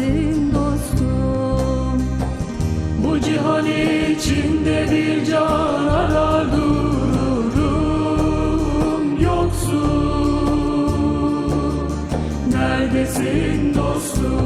neredesin dostum? Bu cihan içinde bir can arar dururum, yoksun. Neredesin dostum?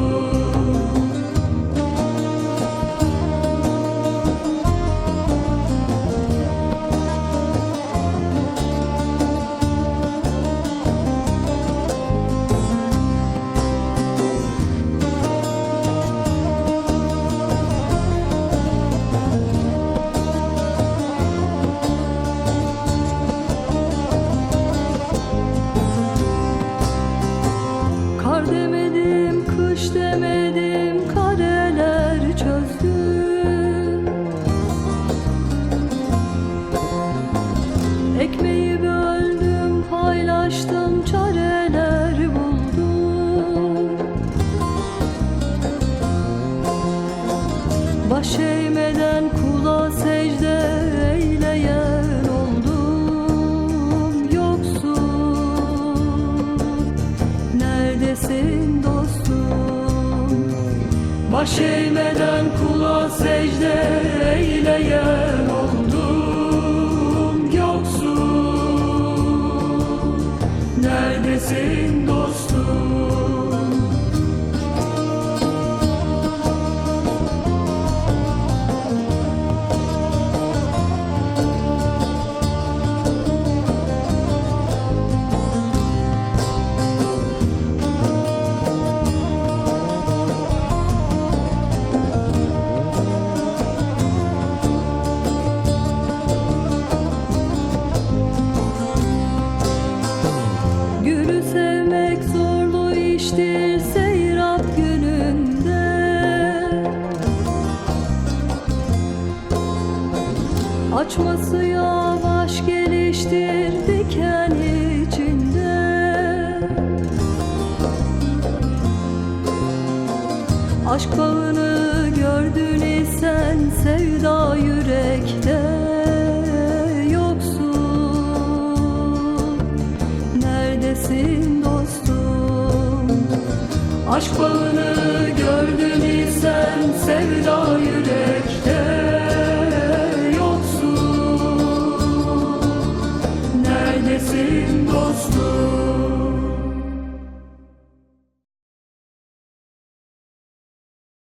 Kar demedim, kış demedim, kadeler çözdüm. Ekmeği böldüm, paylaştım, çareler buldum. Baş eğmeden kula secde eyleyen oldum, yoksun. Neredesin dostum? Baş eğmeden kula secde eyleyen oldum, yoksun. Neredesin dostum? Gülü sevmek zorlu iştir seyrap gününde. Açması yavaş geliştir diken içinde. Aşk bağını gördün isen sevda yürekte, yoksun. Neredesin dostum? Aşk bağını gördün isen sevda yürek